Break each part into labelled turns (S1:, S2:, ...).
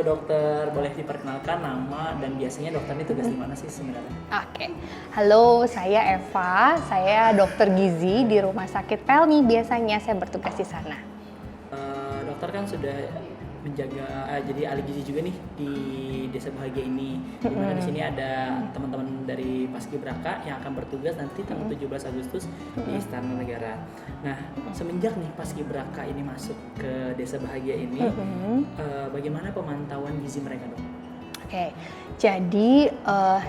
S1: dokter, boleh diperkenalkan nama dan biasanya dokter ini tugas di mana sih sebenarnya?
S2: Oke, halo, saya Eva, saya dokter gizi di Rumah Sakit Pelni. Biasanya saya bertugas di sana.
S1: Dokter kan sudah menjaga jadi ahli gizi juga nih di Desa Bahagia ini. Dimana di sini ada teman-teman dari Paskibraka yang akan bertugas nanti tanggal 17 Agustus di Istana Negara. Nah, semenjak nih Paskibraka ini masuk ke Desa Bahagia ini, bagaimana pemantauan gizi mereka, dok?
S2: Oke, jadi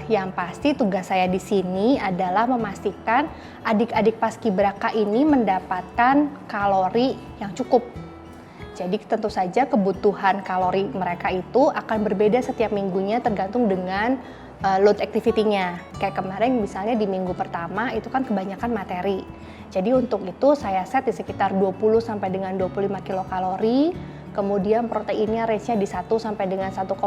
S2: yang pasti tugas saya di sini adalah memastikan adik-adik Paskibraka ini mendapatkan kalori yang cukup. Jadi tentu saja kebutuhan kalori mereka itu akan berbeda setiap minggunya tergantung dengan load activity-nya. Kayak kemarin misalnya di minggu pertama itu kan kebanyakan materi. Jadi untuk itu saya set di sekitar 20 sampai dengan 25 kilokalori. Kemudian proteinnya range-nya di 1 sampai dengan 1,2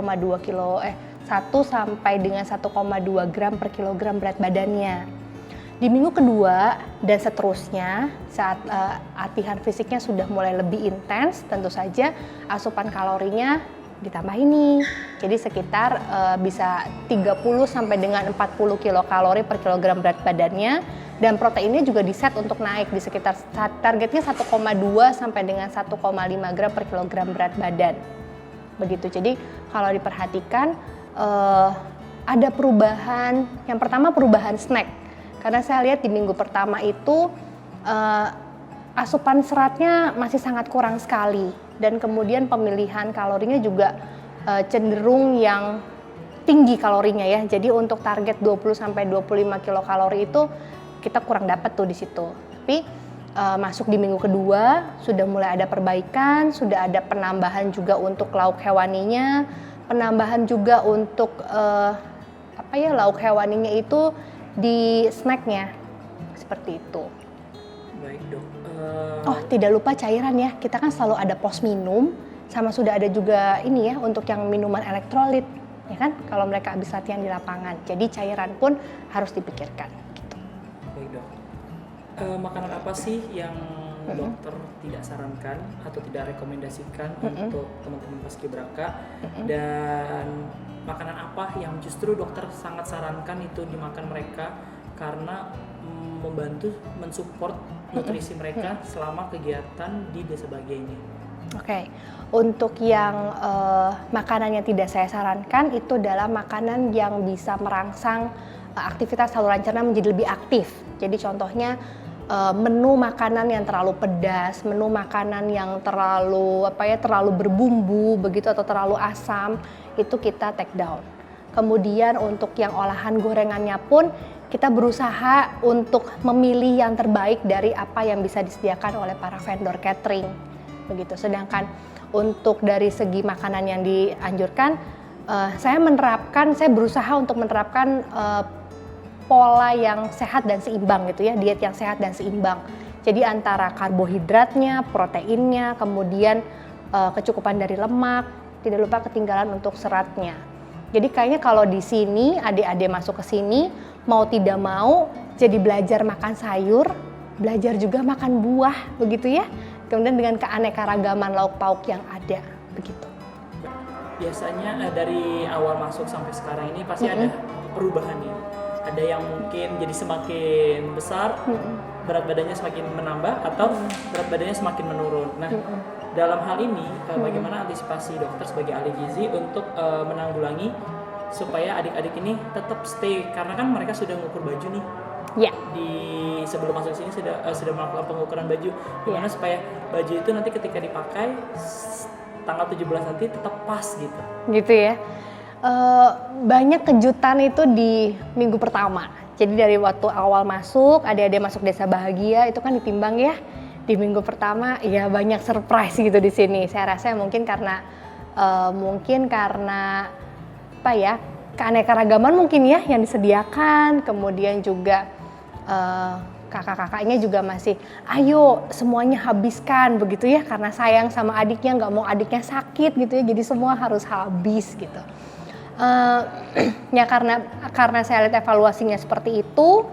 S2: gram per kilogram berat badannya. Di minggu kedua dan seterusnya saat latihan fisiknya sudah mulai lebih intens, tentu saja asupan kalorinya ditambah ini. Jadi sekitar bisa 30 sampai dengan 40 kilokalori per kilogram berat badannya, dan proteinnya juga diset untuk naik di sekitar targetnya 1,2 sampai dengan 1,5 gram per kilogram berat badan. Begitu. Jadi kalau diperhatikan ada perubahan. Yang pertama perubahan snack. Karena saya lihat di minggu pertama itu asupan seratnya masih sangat kurang sekali, dan kemudian pemilihan kalorinya juga cenderung yang tinggi kalorinya ya. Jadi untuk target 20 sampai 25 kilokalori itu kita kurang dapat tuh di situ. Tapi masuk di minggu kedua sudah mulai ada perbaikan, sudah ada penambahan juga untuk lauk hewaninya, penambahan juga untuk lauk hewaninya itu di snacknya, seperti itu.
S1: Baik, dok.
S2: Oh, tidak lupa cairan ya. Kita kan selalu ada pos minum, sama sudah ada juga ini ya untuk yang minuman elektrolit, ya kan? Kalau mereka habis latihan di lapangan. Jadi cairan pun harus dipikirkan. Gitu.
S1: Baik, dok. Makanan apa sih yang dokter tidak sarankan atau tidak rekomendasikan untuk teman-teman Paskibraka, dan makanan apa yang justru dokter sangat sarankan itu dimakan mereka karena membantu mensupport nutrisi mereka selama kegiatan di Desa Bahagia ini?
S2: Oke, untuk yang makanan yang tidak saya sarankan itu adalah makanan yang bisa merangsang aktivitas saluran cerna menjadi lebih aktif. Jadi contohnya menu makanan yang terlalu pedas, menu makanan yang terlalu berbumbu begitu atau terlalu asam, itu kita take down. Kemudian untuk yang olahan gorengannya pun kita berusaha untuk memilih yang terbaik dari apa yang bisa disediakan oleh para vendor catering begitu. Sedangkan untuk dari segi makanan yang dianjurkan, saya berusaha untuk menerapkan pola yang sehat dan seimbang gitu ya, diet yang sehat dan seimbang. Jadi antara karbohidratnya, proteinnya, kemudian kecukupan dari lemak, tidak lupa ketinggalan untuk seratnya. Jadi kayaknya kalau di sini adik-adik masuk ke sini mau tidak mau jadi belajar makan sayur, belajar juga makan buah begitu ya. Kemudian dengan keanekaragaman lauk pauk yang ada begitu.
S1: Biasanya dari awal masuk sampai sekarang ini pasti ada perubahan nih. Ada yang mungkin jadi semakin besar, berat badannya semakin menambah, atau berat badannya semakin menurun. Nah, dalam hal ini bagaimana antisipasi dokter sebagai ahli gizi untuk menanggulangi supaya adik-adik ini tetap stay, karena kan mereka sudah mengukur baju nih.
S2: Ya.
S1: Di sebelum masuk sini sudah melakukan pengukuran baju. Gimana supaya baju itu nanti ketika dipakai tanggal 17 nanti tetap pas gitu.
S2: Gitu ya. Banyak kejutan itu di minggu pertama. Jadi dari waktu awal masuk, adik-adik masuk Desa Bahagia itu kan ditimbang ya. Di minggu pertama ya banyak surprise gitu di sini. Saya rasa mungkin karena keanekaragaman mungkin ya yang disediakan. Kemudian juga kakak-kakaknya juga masih ayo semuanya habiskan begitu ya, karena sayang sama adiknya, nggak mau adiknya sakit gitu ya, jadi semua harus habis gitu. Ya karena saya lihat evaluasinya seperti itu,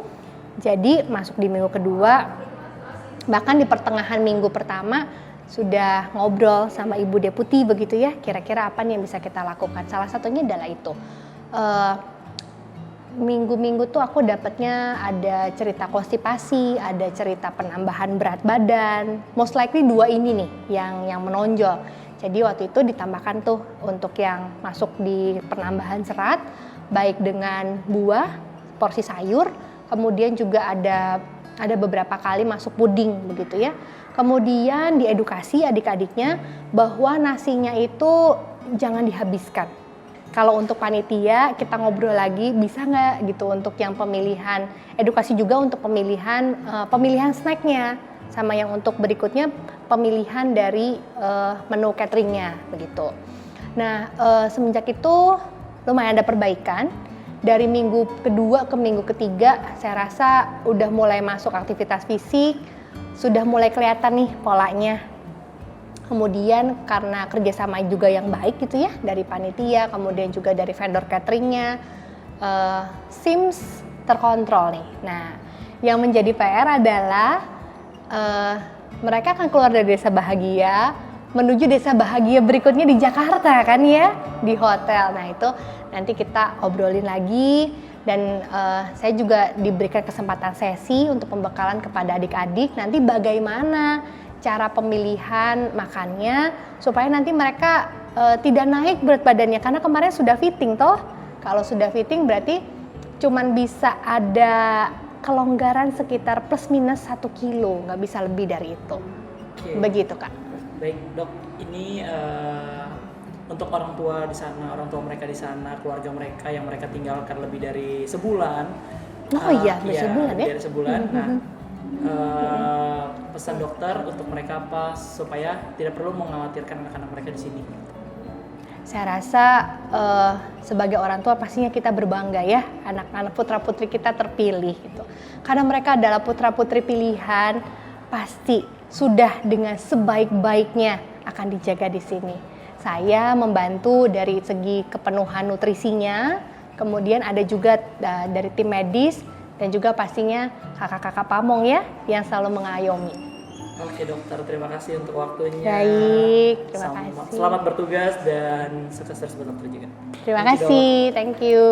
S2: jadi masuk di minggu kedua, bahkan di pertengahan minggu pertama sudah ngobrol sama Ibu Deputi begitu ya, kira-kira apa nih yang bisa kita lakukan. Salah satunya adalah itu. Minggu-minggu tuh aku dapatnya ada cerita konstipasi, ada cerita penambahan berat badan. Most likely 2 ini nih yang menonjol. Jadi waktu itu ditambahkan tuh untuk yang masuk di penambahan serat, baik dengan buah, porsi sayur, kemudian juga ada beberapa kali masuk puding begitu ya. Kemudian diedukasi adik-adiknya bahwa nasinya itu jangan dihabiskan. Kalau untuk panitia kita ngobrol lagi bisa nggak gitu untuk yang pemilihan, edukasi juga untuk pemilihan snacknya, sama yang untuk berikutnya pemilihan dari menu cateringnya begitu. Nah semenjak itu lumayan ada perbaikan. Dari minggu kedua ke minggu ketiga saya rasa udah mulai masuk aktivitas fisik, sudah mulai kelihatan nih polanya. Kemudian karena kerjasama juga yang baik gitu ya dari panitia, kemudian juga dari vendor cateringnya, seems terkontrol nih. Nah yang menjadi PR adalah mereka akan keluar dari desa bahagia menuju desa bahagia berikutnya di Jakarta kan ya, di hotel. Nah itu nanti kita obrolin lagi. Dan saya juga diberikan kesempatan sesi untuk pembekalan kepada adik-adik nanti bagaimana cara pemilihan makannya supaya nanti mereka tidak naik berat badannya, karena kemarin sudah fitting toh. Kalau sudah fitting berarti cuman bisa ada kelonggaran sekitar plus minus 1 kilo, nggak bisa lebih dari itu. Begitu Kak.
S1: Baik Dok, ini untuk orang tua di sana, orang tua mereka di sana, keluarga mereka yang mereka tinggalkan lebih dari sebulan.
S2: Sebulan ya?
S1: Dari sebulan. Nah, pesan dokter untuk mereka apa supaya tidak perlu mengkhawatirkan anak-anak mereka di sini?
S2: Saya rasa sebagai orang tua pastinya kita berbangga ya, anak-anak putra-putri kita terpilih gitu. Karena mereka adalah putra-putri pilihan, pasti sudah dengan sebaik-baiknya akan dijaga di sini. Saya membantu dari segi kepenuhan nutrisinya, kemudian ada juga dari tim medis dan juga pastinya kakak-kakak pamong ya yang selalu mengayomi.
S1: Oke dokter, terima kasih untuk waktunya.
S2: Baik, terima kasih.
S1: Selamat bertugas dan sukses terus dokter juga.
S2: Terima kasih, thank you.